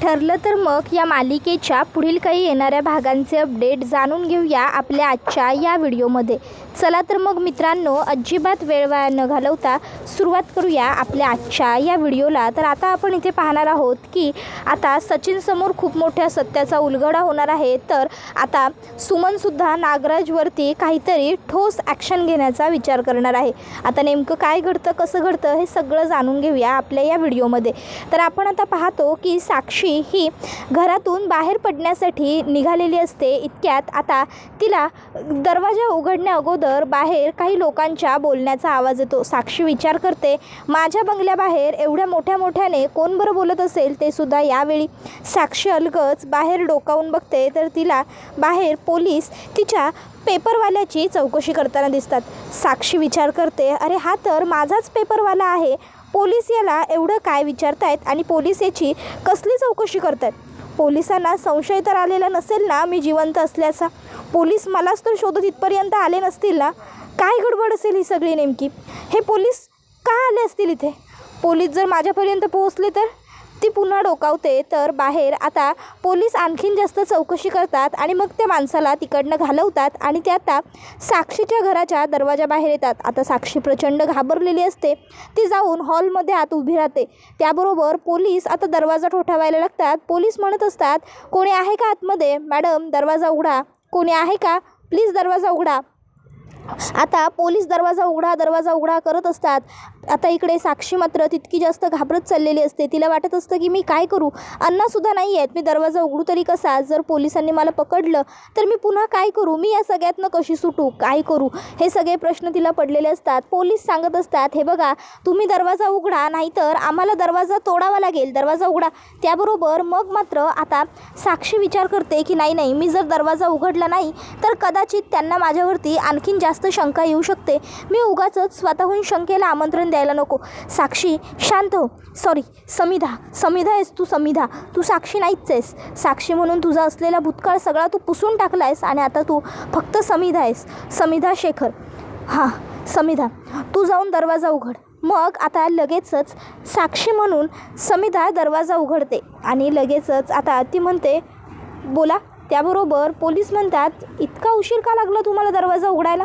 ठरलं तर मग या मालिकेच्या पुढील काही येणाऱ्या भागांचे अपडेट जाणून घेऊया आपल्या आजच्या या व्हिडिओमध्ये। चला तर मग मित्रांनो, अजिबात वेळ वाया न घालवता सुरुवात करूया आपल्या आजच्या या व्हिडिओला। तर आता आपण इथे पाहणार आहोत की आता सचिन समोर खूप मोठ्या सत्याचा उलगडा होणार आहे। तर आता सुमनसुद्धा नागराजवरती काहीतरी ठोस ॲक्शन घेण्याचा विचार करणार आहे। आता नेमकं काय घडतं, कसं घडतं हे सगळं जाणून घेऊया आपल्या या व्हिडिओमध्ये। तर आपण आता पाहतो की साक्षी ही घरातून बाहेर पडण्यासाठी निघालेली असते। इतक्यात आता तिला दरवाजा उघडण्या अगोदर बाहेर काही लोकांच्या बोलण्याचा आवाज येतो। साक्षी विचार करते, माझ्या बंगल्याबाहेर एवढ्या मोठ्याने कोण बरं बोलत असेल ते सुद्धा। यावेळी साक्षी अलगच बाहेर डोकावून बघते तर तिला बाहेर पोलीस तिच्या पेपरवाल्याची चौकशी करताना दिसतात। साक्षी विचार करते, अरे हा तर माझाच पेपरवाला आहे, पोलीस याला एवढं काय विचारतायत आणि पोलीस याची कसली चौकशी करतायत? पोलिसांना संशय तर आलेला नसेल ना मी जिवंत असल्याचा? पोलीस मलाच तर शोधत इथपर्यंत आले नसतील ना? काय गडबड असेल ही सगळी नेमकी? हे पोलीस का आले असतील इथे? पोलीस जर माझ्यापर्यंत पोहोचले तर? ती पुन्हा डोकावते तर बाहेर आता पोलीस आणखीन जास्त चौकशी करतात आणि मग त्या माणसाला तिकडनं घालवतात आणि ते आता साक्षीच्या घराच्या दरवाजाबाहेर येतात। आता साक्षी प्रचंड घाबरलेली असते, ती जाऊन हॉलमध्ये आत उभी राहते। त्याबरोबर पोलीस आता दरवाजा ठोठावायला लागतात। पोलीस म्हणत असतात, कोणी आहे का आतमध्ये? मॅडम दरवाजा उघडा, कोणी आहे का? प्लीज दरवाजा उघडा। आता पोलीस दरवाजा उघडा करत असतात। आता इकडे साक्षी मात्र तितकी जास्त घाबरत चाललेली असते। तिला वाटत असतं की मी काय करू, अण्णासुद्धा नाही आहेत, मी दरवाजा उघडू तरी कसा? जर पोलिसांनी मला पकडलं तर मी पुन्हा काय करू? मी या सगळ्यातनं कशी सुटू? काय करू? हे सगळे प्रश्न तिला पडलेले असतात। पोलीस सांगत असतात, हे बघा तुम्ही दरवाजा उघडा नाहीतर आम्हाला दरवाजा तोडावा लागेल, दरवाजा उघडा। त्याबरोबर मग मात्र आता साक्षी विचार करते की नाही मी जर दरवाजा उघडला नाही तर कदाचित त्यांना माझ्यावरती आणखीन जास्त शंका येऊ शकते। मी उगाचच स्वतःहून शंकेला आमंत्रण द्यायला नको। साक्षी शांत हो, सॉरी समिधा आहेस तू, समिधा तू साक्षी नाहीच आहेस। साक्षी म्हणून तुझा असलेला भूतकाळ सगळा तू पुसून टाकला आहेस आणि आता तू फक्त समिधा आहेस, समिधा शेखर। हां समिधा, तू जाऊन दरवाजा उघड। मग आता लगेचच साक्षी म्हणून समिधा दरवाजा उघडते आणि लगेचच आता ती म्हणते, बोला। त्याबरोबर पोलीस म्हणतात, इतका उशीर का लागला तुम्हाला दरवाजा उघडायला?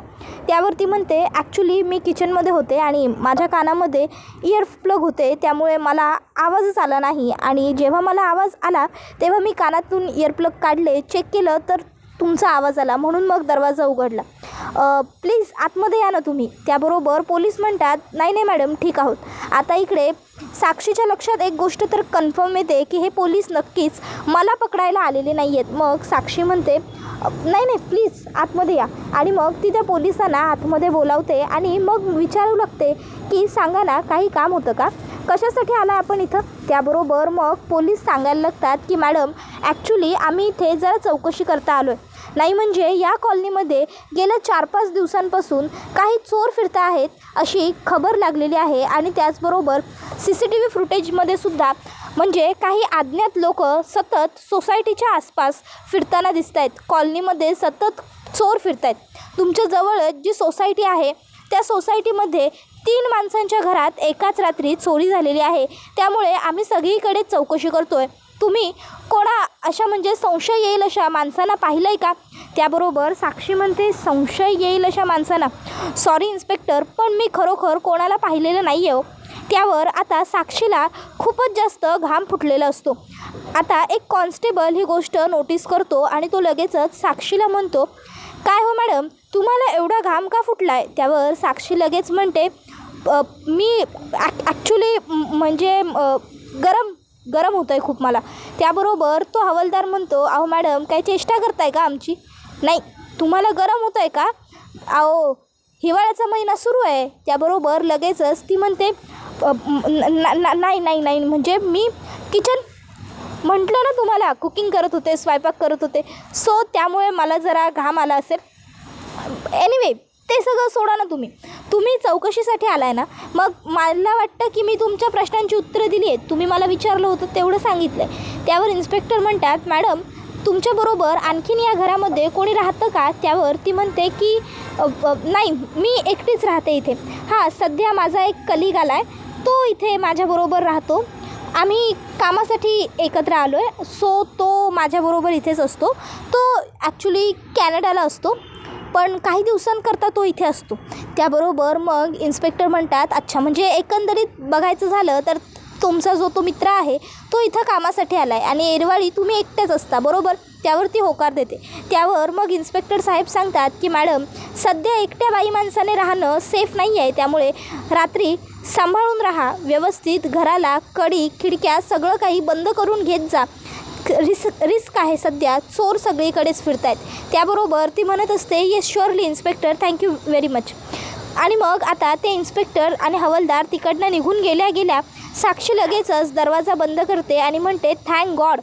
त्यावरती म्हणते, ॲक्च्युली मी किचनमध्ये होते आणि माझ्या कानामध्ये इयर प्लग होते, त्यामुळे मला आवाजच आला नाही आणि जेव्हा मला आवाज आला तेव्हा मी कानातून इयर प्लग काढले, चेक केलं तर तुमचा आवाज आला, म्हणून मग दरवाजा उघडला। प्लीज आतमध्ये या ना तुम्ही। त्याबरोबर पोलीस म्हणतात, नाही मॅडम ठीक आहोत। आता इकडे साक्षीच्या लक्षात एक गोष्ट तर कन्फर्म येते की हे पोलीस नक्कीच मला पकडायला आलेले नाही आहेत। मग साक्षी म्हणते, नाही प्लीज आतमध्ये या। आणि मग ती त्या पोलिसांना आतमध्ये बोलावते आणि मग विचारू लागते की सांगा ना, काही काम होतं का? कशासाठी आला आपण इथं? त्याबरोबर मग पोलीस सांगायला लागतात की मॅडम ॲक्च्युली आम्ही इथे जरा चौकशी करता आलो आहे। नाही म्हणजे या कॉलनीमध्ये गेल्या 4-5 दिवसांपासून काही चोर फिरता आहेत अशी खबर लागलेली आहे आणि त्याचबरोबर CCTV फुटेजमध्ये सुद्धा म्हणजे काही अज्ञात लोक सतत सोसायटीच्या आसपास फिरताना दिसत आहेत। कॉलनीमध्ये सतत चोर फिरत आहेत। तुमच्या जवळच जी सोसायटी आहे त्या सोसायटीमध्ये 3 माणसांच्या घरात एकाच रात्री चोरी झालेली आहे, त्यामुळे आम्ही सगळीकडे चौकशी करतोय। तुम्ही कोणा अशा म्हणजे संशय येईल अशा माणसांना पाहिलं आहे का? त्याबरोबर साक्षी म्हणते, संशय येईल अशा माणसांना? सॉरी इन्स्पेक्टर, पण मी खरोखर कोणाला पाहिलेलं नाही आहे हो। त्यावर आता साक्षीला खूपच जास्त घाम फुटलेला असतो। आता एक कॉन्स्टेबल ही गोष्ट नोटीस करतो आणि तो लगेचच साक्षीला म्हणतो, काय हो मॅडम तुम्हाला एवढा घाम का फुटला आहे? त्यावर साक्षी लगेच म्हणते, मी ॲक्च्युली म्हणजे गरम होतं आहे खूप मला। त्याबरोबर तो हवालदार म्हणतो, अहो मॅडम काय चेष्टा करताय का आमची? नाही तुम्हाला गरम होतं आहे का? अहो हिवाळ्याचा महिना सुरू आहे। त्याबरोबर लगेचच ती म्हणते, नाही म्हणजे मी किचन म्हटलं ना तुम्हाला, कुकिंग करत होते, स्वयंपाक करत होते, सो त्यामुळे मला जरा घाम आला असेल। एनिवे ते सगळं सोडा ना, तुम्ही चौकशीसाठी आलाय ना? मग मला वाटतं की मी तुमच्या प्रश्नांची उत्तरं दिली आहेत, तुम्ही मला विचारलं होतं तेवढं सांगितलं आहे। त्यावर इन्स्पेक्टर म्हणतात, मॅडम तुमच्याबरोबर आणखीन या घरामध्ये कोणी राहतं का? त्यावर ती म्हणते की नाही मी एकटीच राहते इथे। हां सध्या माझा एक कलीग आला आहे, तो इथे माझ्याबरोबर राहतो। आम्ही कामासाठी एकत्र आलो आहे. सो तो माझ्याबरोबर इथेच असतो. तो ॲक्च्युली कॅनडाला असतो, पण काही दिवसांकरता तो इथे असतो. त्याबरोबर मग इन्स्पेक्टर म्हणतात, अच्छा म्हणजे एकंदरीत बघायचं झालं तर तुमचा जो तो मित्र आहे तो इथं कामासाठी आला आहे आणि एरवाळी तुम्ही एकटेच असता, बरोबर? त्यावरती होकार देते. त्यावर मग इन्स्पेक्टर साहेब सांगतात की मॅडम, सध्या एकट्या बाई माणसाने राहणं सेफ नाही आहे, त्यामुळे रात्री सांभाळून राहा, व्यवस्थित घराला कडी खिडक्या सगळं काही बंद करून घेत जा. रिस्क आहे, सध्या चोर सगळीकडेच फिरत आहेत. त्याबरोबर ती म्हणत असते, yes surely inspector, thank you very much. आणि मग आता ते इन्स्पेक्टर आणि हवालदार तिकडनं निघून गेल्या साक्षी लगेचच दरवाजा बंद करते आणि म्हणते, थँक गॉड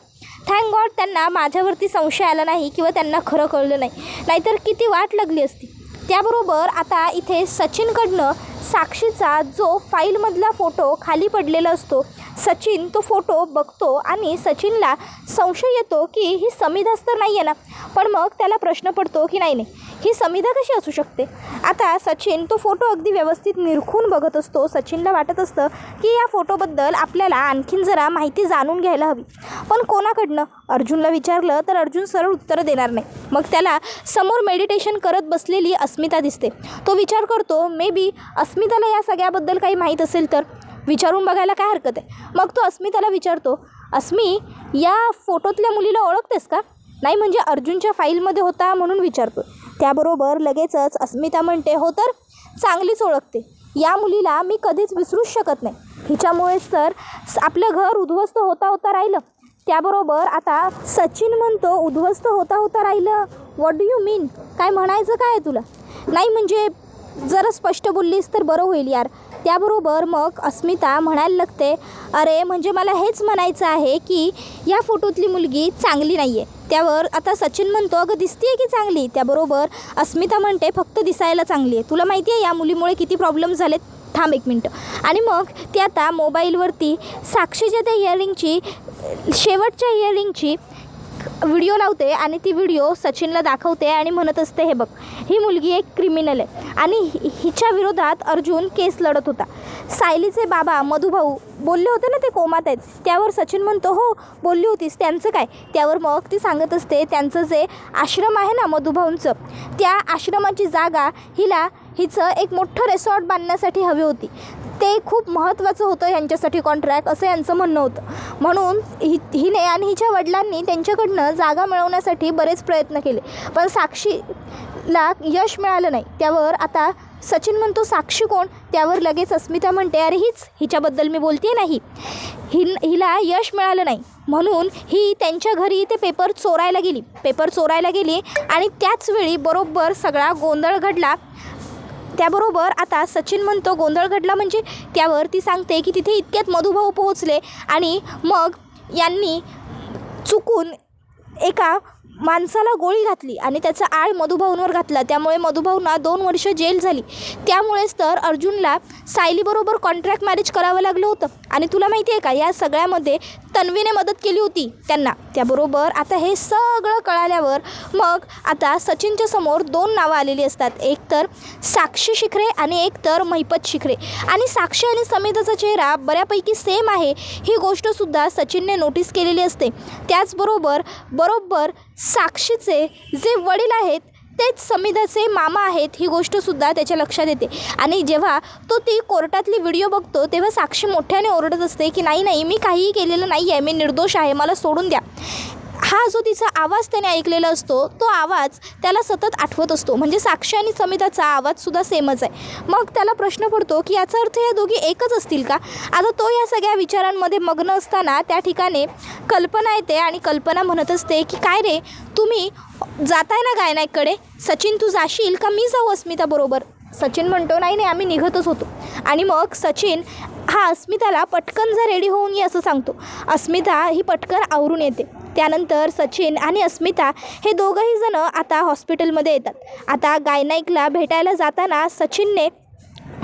त्यांना माझ्यावरती संशय आला नाही किंवा त्यांना खरं कळलं नाही, नाहीतर किती वाट लागली असती. त्याबरोबर आता इथे सचिनकडनं साक्षीचा जो फाईलमधला फोटो खाली पडलेला असतो, सचिन तो फोटो बघतो आणि सचिनला संशय येतो की ही समिधाच तर नाही आहे ना. पण मग त्याला प्रश्न पडतो की नाही ही समिधा कशी असू शकते. आता सचिन तो फोटो अगदी व्यवस्थित निरखून बघत असतो. सचिनला वाटत असतं की या फोटोबद्दल आपल्याला आणखीन जरा माहिती जाणून घ्यायला हवी, पण कोणाकडनं? अर्जुनला विचारलं तर अर्जुन सरळ उत्तर देणार नाही. मग त्याला समोर मेडिटेशन करत बसलेली अस्मिता दिसते. तो विचार करतो, मे बी अस्मिताला या सगळ्याबद्दल काही माहीत असेल तर विचारून बघायला काय हरकत आहे. मग तो अस्मिताला विचारतो, अस्मी, या फोटोतल्या मुलीला ओळखतेस का? नाही म्हणजे अर्जुनच्या फाईलमध्ये होता म्हणून विचारतो. त्याबरोबर लगेचच अस्मिता म्हणते, हो तर चांगलीच ओळखते. या मुलीला मी कधीच विसरूच शकत नाही. हिच्यामुळेच तर आपलं घर उद्ध्वस्त होता राहिलं. त्याबरोबर आता सचिन म्हणतो, उद्ध्वस्त होता राहिलं? व्हॉट डू यू मीन? काय म्हणायचं काय आहे तुला? नाही म्हणजे जरा स्पष्ट बोललीस तर बरं होईल यार. त्याबरोबर मग अस्मिता म्हणायला लागते, अरे म्हणजे मला हेच म्हणायचं आहे की या फोटोतली मुलगी चांगली नाही आहे. त्यावर आता सचिन म्हणतो, अगं दिसते आहे की चांगली? त्याबरोबर अस्मिता म्हणते, फक्त दिसायला चांगली आहे. तुला माहिती आहे या मुलीमुळे किती प्रॉब्लेम झालेत? थांब एक मिनटं. आणि मग ती आता मोबाईलवरती साक्षीच्या त्या इयरिंगची, शेवटच्या इयरिंगची व्हिडिओ लावते आणि ती व्हिडिओ सचिनला दाखवते आणि म्हणत असते, हे बघ, ही मुलगी एक क्रिमिनल आहे आणि हिच्या विरोधात अर्जुन केस लढत होता. सायलीचे बाबा मधुभाऊ बोलले होते ना ते कोमात आहेत. त्यावर सचिन म्हणतो, हो बोलली होतीस, त्यांचं काय? त्यावर मग ती सांगत असते, त्यांचं जे आश्रम आहे ना मधुभाऊंचं, त्या आश्रमाची जागा हिचं एक मोठं रिसॉर्ट बांधण्यासाठी हवी होती. ते खूप महत्त्वाचं होतं यांच्यासाठी कॉन्ट्रॅक्ट, असं यांचं म्हणणं होतं. म्हणून हिने आणि हिच्या वडिलांनी त्यांच्याकडनं जागा मिळवण्यासाठी बरेच प्रयत्न केले, पण साक्षीला यश मिळालं नाही. त्यावर आता सचिन म्हणतो, साक्षी कोण? त्यावर लगेच अस्मिता म्हणते, अरे हिच्याबद्दल मी बोलते नाही. हिला यश मिळालं नाही म्हणून ही त्यांच्या घरी ते पेपर चोरायला गेली आणि त्याचवेळी बरोबर सगळा गोंधळ घडला. त्याबरोबर आता सचिन म्हणतो, गोंधळ घडला म्हणजे? त्यावर ती सांगते की तिथे इतक्यात मधुभाऊ पोहोचले आणि मग यांनी चुकून एका माणसाला गोळी घातली आणि त्याचा आळ मधुभाऊंवर घातला. त्यामुळे मधुभाऊंना 2 वर्ष जेल झाली. त्यामुळेच तर अर्जुनला सायलीबरोबर कॉन्ट्रॅक्ट मॅरेज करावं लागलं होतं. आणि तुला माहिती आहे का, या सगळ्यामध्ये तन्वीने मदत केली होती त्यांना. त्याबरोबर आता हे सगळं कळाल्यावर मग आता सचिनच्या समोर 2 नावं आलेली असतात, एक तर साक्षी शिखरे आणि एक तर महिपत शिखरे. आणि साक्षी आणि समिधाचा चेहरा बऱ्यापैकी सेम आहे ही गोष्टसुद्धा सचिनने नोटीस केलेली असते. त्याचबरोबर साक्षीचे जे वडील आहेत तेच समिधाचे मामा आहेत ही गोष्टसुद्धा त्याच्या लक्षात येते. आणि जेव्हा तो ती कोर्टातली व्हिडिओ बघतो तेव्हा साक्षी मोठ्याने ओरडत असते की नाही मी काहीही केलेलं नाही आहे, मी निर्दोष आहे, मला सोडून द्या. हा जो तिचा आवाज त्याने ऐकलेला असतो तो आवाज त्याला सतत आठवत असतो. म्हणजे साक्षी आणि समिधाचा आवाजसुद्धा सेमच आहे. मग त्याला प्रश्न पडतो की याचा अर्थ या दोघी एकच असतील का? आता तो या सगळ्या विचारांमध्ये मग्न असताना त्या ठिकाणी कल्पना येते आणि कल्पना म्हणत असते की काय रे, तुम्ही जाताय ना गायनाकडे? सचिन तू जाशील का मी जाऊ अस्मिताबरोबर? सचिन म्हणतो नाही आम्ही निघतच होतो. आणि मग सचिन हा अस्मिताला पटकन जा रेडी होऊन ये असं सांगतो. अस्मिता ही पटकन आवरून येते. त्यानंतर सचिन आणि अस्मिता हे दोघंही जण आता हॉस्पिटलमध्ये येतात. आता गायनाईकला भेटायला जाताना सचिनने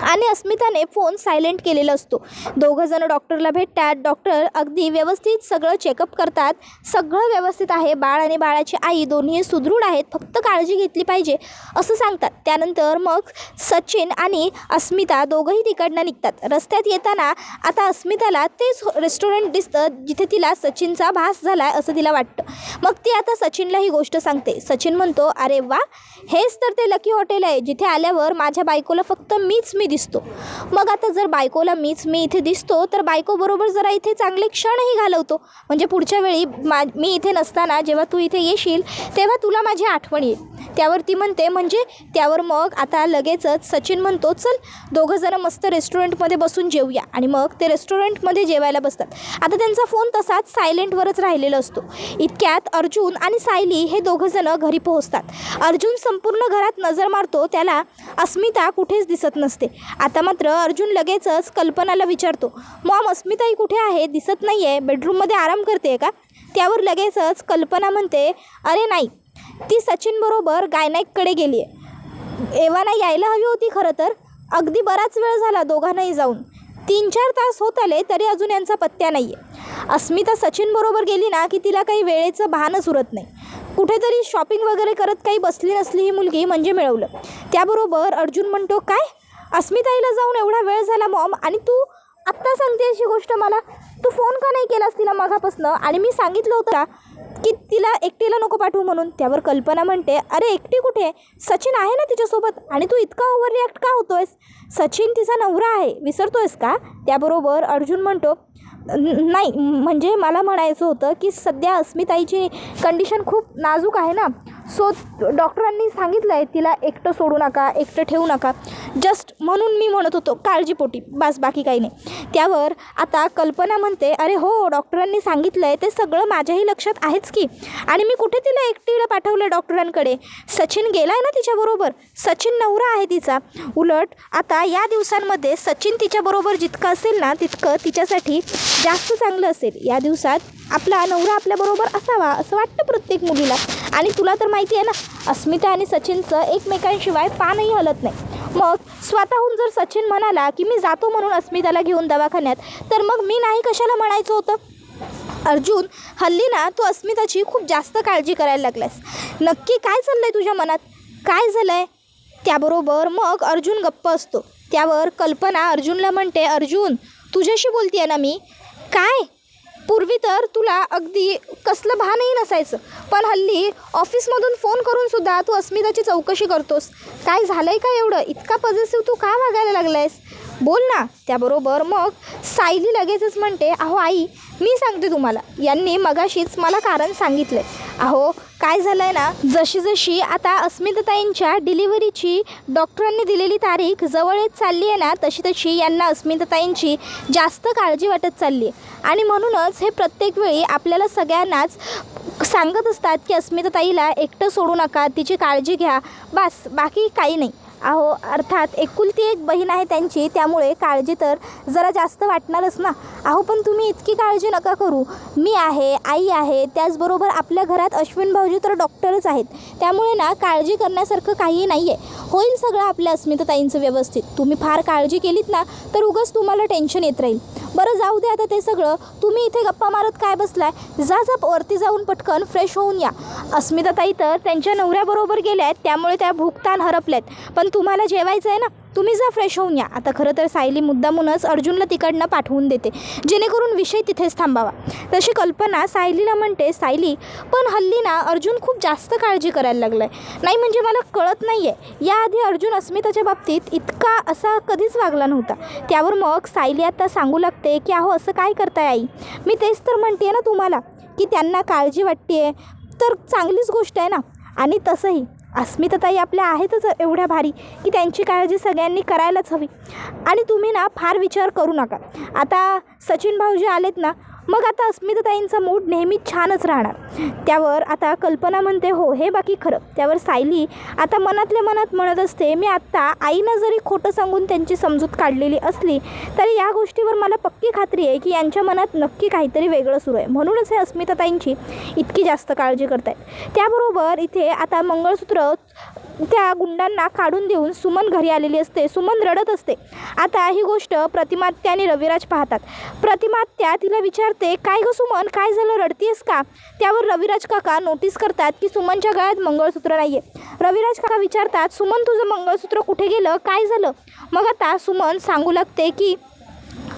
आणि अस्मिताने फोन सायलेंट केलेला असतो. दोघंजणं डॉक्टरला भेटतात. डॉक्टर अगदी व्यवस्थित सगळं चेकअप करतात. सगळं व्यवस्थित आहे, बाळ आणि बाळाची आई दोन्ही सुदृढ आहेत, फक्त काळजी घेतली पाहिजे असं सांगतात. त्यानंतर मग सचिन आणि अस्मिता दोघंही तिकडनं निघतात. रस्त्यात येताना आता अस्मिताला तेच रेस्टॉरंट दिसतं जिथे तिला सचिनचा भास झाला आहे असं तिला वाटतं. मग ती आता सचिनला ही गोष्ट सांगते. सचिन म्हणतो, अरे वा, हेच तर ते लकी हॉटेल आहे जिथे आल्यावर माझ्या बायकोला फक्त मी दिसतो. मग आता जर बायकोला मी इथे दिसतो तर बायकोबरोबर जरा इथे चांगले क्षणही घालवतो, म्हणजे पुढच्या वेळी मी इथे नसताना जेव्हा तू इथे येशील तेव्हा तुला माझी आठवण येईल. त्यावर ती म्हणते, म्हणजे? त्यावर मग आता लगेचच सचिन म्हणतो, चल दोघंजणं मस्त रेस्टॉरंटमध्ये बसून जेवूया. आणि मग ते रेस्टॉरंटमध्ये जेवायला बसतात. आता त्यांचा फोन तसाच सायलेंटवरच राहिलेला असतो. इतक्यात अर्जुन आणि सायली हे दोघंजणं घरी पोहोचतात. अर्जुन संपूर्ण घरात नजर मारतो, त्याला अस्मिता कुठेच दिसत नसते. आता मात्र अर्जुन लगेचच कल्पनाला विचारतो, मॉम अस्मिताई कुठे आहे? दिसत नाही आहे, बेडरूममध्ये आराम करते का? त्यावर लगेचच कल्पना म्हणते, अरे नाही, ती सचिनबरोबर गायनाईककडे गेली आहे. एव्हाना यायला हवी होती खरं तर. अगदी बराच वेळ झाला दोघांनाही जाऊन, 3-4 तास होत आले तरी अजून यांचा पत्त्या नाही आहे. अस्मिता सचिनबरोबर गेली ना की तिला काही वेळेचं भानच उरत नाही. कुठेतरी शॉपिंग वगैरे करत काही बसली नसली ही मुलगी म्हणजे मिळवलं. त्याबरोबर अर्जुन म्हणतो, काय अस्मिताईला जाऊन एवढा वेळ झाला मॉम, आणि तू आत्ता सांगते अशी गोष्ट मला? तू फोन का नाही केलास तिला मागापासनं? आणि मी सांगितलं होतं का की तिला एकटीला नको पाठवू म्हणून? त्यावर कल्पना म्हणते, अरे एकटी कुठे, सचिन आहे ना तिच्यासोबत, आणि तू इतका ओव्हर रिॲक्ट का होतोयस? सचिन तिचा नवरा आहे, विसरतोयस का? त्याबरोबर अर्जुन म्हणतो, नाही, म्हणजे मला म्हणायचं होतं की सध्या अस्मिताईची कंडिशन खूप नाजूक आहे ना, सो डॉक्टरांनी सांगितलं आहे तिला एकटं सोडू नका, एकटं ठेवू नका, जस्ट म्हणून मी म्हणत होतो, काळजीपोटी, बस, बाकी काही नाही. त्यावर आता कल्पना म्हणते, अरे हो, डॉक्टरांनी सांगितलं आहे ते सगळं माझ्याही लक्षात आहेच की, आणि मी कुठे तिला एकटीला पाठवलं डॉक्टरांकडे? सचिन गेला आहे ना तिच्याबरोबर, सचिन नवरा आहे तिचा. उलट आता या दिवसांमध्ये सचिन तिच्याबरोबर जितकं असेल ना तितकं तिच्यासाठी जास्त चांगलं असेल. या दिवसात आपला नवरा आपल्याबरोबर असावा असं वाटतं प्रत्येक मुलीला. आणि तुला तर माहिती आहे ना, अस्मिता आणि सचिनचं एकमेकांशिवाय पानही हलत नाही. मग स्वतःहून जर सचिन म्हणाला की मी जातो म्हणून अस्मिताला घेऊन दवाखान्यात, तर मग मी नाही कशाला म्हणायचं होतं? अर्जुन, हल्ली ना तू अस्मिताची खूप जास्त काळजी करायला लागलास. नक्की काय चाललं आहे तुझ्या मनात? काय झालं आहे? त्याबरोबर मग अर्जुन गप्प असतो. त्यावर कल्पना अर्जुनला म्हणते, अर्जुन तुझ्याशी बोलते आहे ना मी. काय? पूर्वी तर तुला अगदी कसलं भानही नसायचं, पण हल्ली ऑफिसमधून फोन करूनसुद्धा तू अस्मिताची चौकशी करतोस. काय झालं आहे का एवढं? इतका पॉझिटिव्ह तू का वागायला लागला आहेस? बोल ना. त्याबरोबर मग सायली लगेचच म्हणते, अहो आई, मी सांगते तुम्हाला, यांनी मगाशीच मला कारण सांगितलं आहे. अहो काय झालं आहे ना, जशी जशी आता अस्मिताताईंच्या डिलिव्हरीची डॉक्टरांनी दिलेली तारीख जवळ येत चालली आहे ना, तशी तशी यांना अस्मिताताईंची जास्त काळजी वाटत चालली आहे. आणि म्हणूनच हे प्रत्येक वेळी आपल्याला सगळ्यांनाच सांगत असतात की अस्मिताताईला एकटं सोडू नका, तिची काळजी घ्या, बस, बाकी काही नाही. अहो अर्थात एकुलती एक बहीण आहे त्यांची, त्यामुळे काळजी तर जरा जास्त वाटणारच ना. अहो पण तुम्ही इतकी काळजी नका करू, मी आहे, आई आहे, त्याचबरोबर आपल्या घरात अश्विन भाऊजी तर डॉक्टरच आहेत, त्यामुळे ना काळजी करण्यासारखं काही नाही आहे. होईल सगळं आपल्या अस्मिताताईंचं व्यवस्थित. तुम्ही फार काळजी केलीत ना तर उगाच तुम्हाला टेन्शन येत राहील. बरं जाऊ दे आता ते सगळं, तुम्ही इथे गप्पा मारत काय बसलाय? जा वरती जाऊन पटकन फ्रेश होऊन या. अस्मिताताई तर त्यांच्या नवऱ्याबरोबर गेल्या आहेत, त्यामुळे त्या भूकतान हरपल्यात, पण तुम्हाला जेवायचं आहे ना, तुम्ही जा फ्रेश होऊन या. आता खरं तर सायली मुद्दामूनच अर्जुनला तिकडनं पाठवून देते जेणेकरून विषय तिथेच थांबावा. तशी कल्पना सायलीला म्हणते, सायली पण हल्ली ना अर्जुन खूप जास्त काळजी करायला लागला आहे. नाही म्हणजे मला कळत नाही आहे, याआधी अर्जुन अस्मिताच्या बाबतीत इतका असा कधीच वागला नव्हता. त्यावर मग सायली आता सांगू लागते की अहो असं काय करताय आई, मी तेच तर म्हणते ना तुम्हाला की त्यांना काळजी वाटते तर चांगलीच गोष्ट आहे ना. आणि तसंही अस्मिताताई आपल्या आहेतच एवढ्या भारी की त्यांची काळजी सगळ्यांनी करायलाच हवी. आणि तुम्ही ना फार विचार करू नका, आता सचिन भाऊजी आलेत ना, मग आता अस्मिताताईंचा मूड नेहमी छानच राहणार. त्यावर आता कल्पना म्हणते, हो हे बाकी खरं. त्यावर सायली आता मनातल्या मनात म्हणत असते, मी आत्ता आईनं जरी खोटं सांगून त्यांची समजूत काढलेली असली तरी या गोष्टीवर मला पक्की खात्री आहे की यांच्या मनात नक्की काहीतरी वेगळं सुरू आहे, म्हणूनच हे अस्मिताताईंची इतकी जास्त काळजी करत आहेत. त्याबरोबर इथे आता मंगळसूत्र त्या गुंडांना काढून देऊन सुमन घरी आलेली असते. सुमन रडत असते. आता ही गोष्ट प्रतिमात्या आणि रविराज पाहतात. प्रतिमात्या तिला विचारते, काय गं सुमन, काय झालं, रडतीयस का? त्यावर रविराज काका नोटीस करतात की सुमनच्या गळ्यात मंगळसूत्र नाही आहे. रविराज काका विचारतात, सुमन तुझं मंगळसूत्र कुठे गेलं, काय झालं? मग आता सुमन सांगू लागते की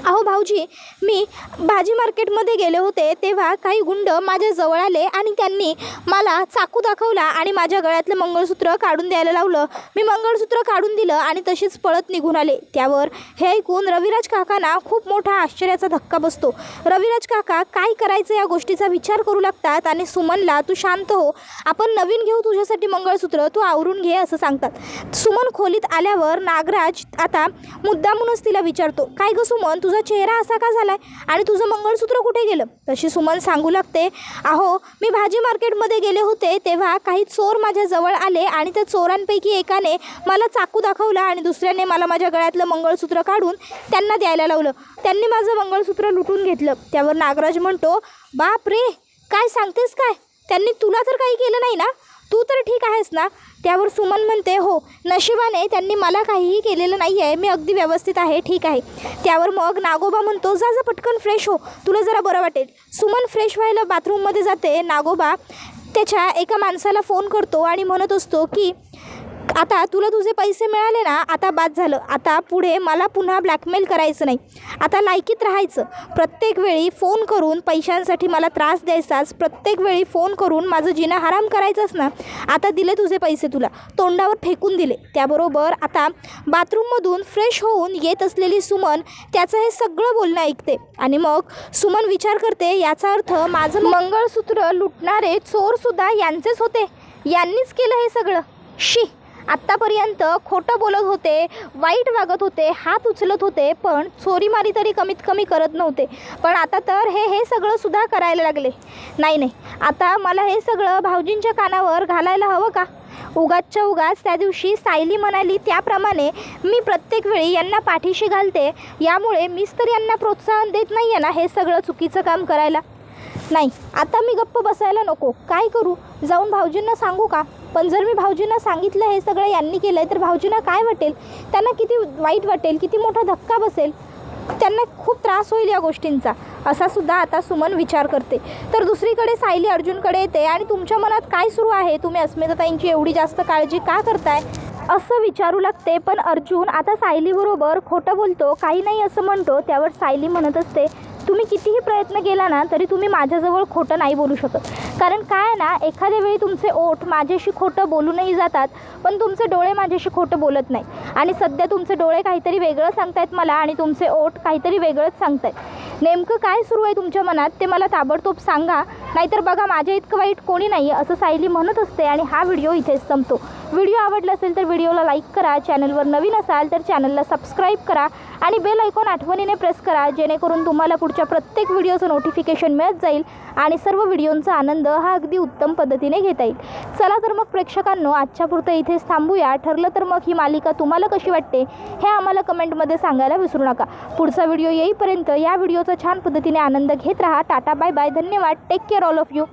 अहो भाऊजी, मी भाजी मार्केटमध्ये गेले होते तेव्हा काही गुंड माझ्या जवळ आले आणि त्यांनी मला चाकू दाखवला आणि माझ्या गळ्यातलं मंगळसूत्र काढून द्यायला लावलं. मी मंगळसूत्र काढून दिलं आणि तशीच पळत निघून आले. त्यावर हे ऐकून रविराज काकांना खूप मोठा आश्चर्याचा धक्का बसतो. रविराज काका काय करायचं या गोष्टीचा विचार करू लागतात आणि सुमनला, तू शांत हो, आपण नवीन घेऊ तुझ्यासाठी मंगळसूत्र, तू आवरून घे असं सांगतात. सुमन खोलीत आल्यावर नागराज आता मुद्दामूनच तिला विचारतो, काय गं सुमन, तुझा चेहरा असा का झालाय आणि तुझं मंगळसूत्र कुठे गेलं? तशी सुमन सांगू लागते, अहो मी भाजी मार्केटमध्ये गेले होते तेव्हा काही चोर माझ्या जवळ आले आणि त्या चोरांपैकी एकाने मला चाकू दाखवला आणि दुसऱ्याने मला माझ्या गळ्यातलं मंगळसूत्र काढून त्यांना द्यायला लावलं. त्यांनी माझं मंगळसूत्र लुटून घेतलं. त्यावर नागराज म्हणतो, बाप रे, काय सांगतेस काय? त्यांनी तुला तर काही केलं नाही ना? तू तर ठीक आहेस ना? त्यावर सुमन म्हणते, हो, नशिबाने त्यांनी मला काहीही केलेलं नाही आहे, मी अगदी व्यवस्थित आहे, ठीक आहे. त्यावर मग नागोबा म्हणतो, जा पटकन फ्रेश हो, तुला जरा बरं वाटेल. सुमन फ्रेश व्हायला बाथरूममध्ये जाते. नागोबा त्याच्या एका माणसाला फोन करतो आणि म्हणत असतो की आता तुला तुझे पैसे मिळाले ना, आता बाद झालं, आता पुढे मला पुन्हा ब्लॅकमेल करायचं नाही, आता लायकीत राहायचं. प्रत्येक वेळी फोन करून पैशांसाठी मला त्रास द्यायचाच, प्रत्येक वेळी फोन करून माझं जिना हराम करायचंच ना. आता दिले तुझे पैसे, तुला तोंडावर फेकून दिले. त्याबरोबर आता बाथरूममधून फ्रेश होऊन येत असलेली सुमन त्याचं हे सगळं बोलणं ऐकते आणि मग सुमन विचार करते, याचा अर्थ माझं मंगळसूत्र लुटणारे चोरसुद्धा यांचेच होते, यांनीच केलं हे सगळं. शी, आत्तापर्यंत खोटं बोलत होते, वाईट वागत होते, हात उचलत होते, पण चोरीमारी तरी कमीत कमी करत नव्हते, पण आता तर हे सगळं सुद्धा करायला लागले. नाही, आता मला हे सगळं भाऊजींच्या कानावर घालायला हवं का? उगाचच्या उगाच त्या दिवशी सायली म्हणाली त्याप्रमाणे मी प्रत्येक वेळी यांना पाठीशी घालते, यामुळे मीच तर यांना प्रोत्साहन देत नाही आहे ना हे सगळं चुकीचं काम करायला. नाही, आता मी गप्प बसायला नको, काय करू, जाऊन भाऊजींना सांगू का? पण जर मी भाऊजींना सांगितलं हे सगळं यांनी केलं आहे तर भाऊजींना काय वाटेल, त्यांना किती वाईट वाटेल, किती मोठा धक्का बसेल, त्यांना खूप त्रास होईल या गोष्टींचा, असा सुद्धा आता सुमन विचार करते. तर दुसरीकडे सायली अर्जुनकडे येते आणि तुमच्या मनात काय सुरू आहे, तुम्ही अस्मिताताईंची एवढी जास्त काळजी का करताय असं विचारू लागते. पण अर्जुन आता सायलीबरोबर खोटं बोलतो, काही नाही असं म्हणतो. त्यावर सायली म्हणत असते, तुम्ही कितीही प्रयत्न केला ना तरी तुम्ही माझ्याजवळ खोटं नाही बोलू शकत, कारण काय ना, एखाद्या वेळी तुमचे ओठ माझ्याशी खोटं बोलूनही जातात पण तुमचे डोळे माझ्याशी खोटं बोलत नाही. आणि सध्या तुमचे डोळे काहीतरी वेगळं सांगतायत मला आणि तुमचे ओठ काहीतरी वेगळंच सांगतायत. नेमकं काय सुरू आहे तुमच्या मनात ते मला ताबडतोब सांगा, नाहीतर बघा माझ्या इतकं वाईट कोणी नाही, असं सायली म्हणत असते. आणि हा व्हिडिओ इथेच संपतो. व्हिडिओ आवडला असेल तर व्हिडिओला लाईक करा, चॅनलवर नवीन असाल तर चॅनलला सबस्क्राईब करा आणि बेल आयकॉन आठवणीने प्रेस करा, जेणेकरून तुम्हाला पुढच्या प्रत्येक व्हिडिओचं नोटिफिकेशन मिळत जाईल आणि सर्व व्हिडिओंचा आनंद हा अगदी उत्तम पद्धतीने घेता येईल. चला तर मग प्रेक्षकांनो, आजच्या पुरतं इथेच थांबूया. ठरलं तर मग ही मालिका तुम्हाला कशी वाटते हे आम्हाला कमेंटमध्ये सांगायला विसरू नका. पुढचा व्हिडिओ येईपर्यंत या व्हिडिओचा छान पद्धतीने आनंद घेत राहा. टाटा, बाय बाय, धन्यवाद, take care all of you.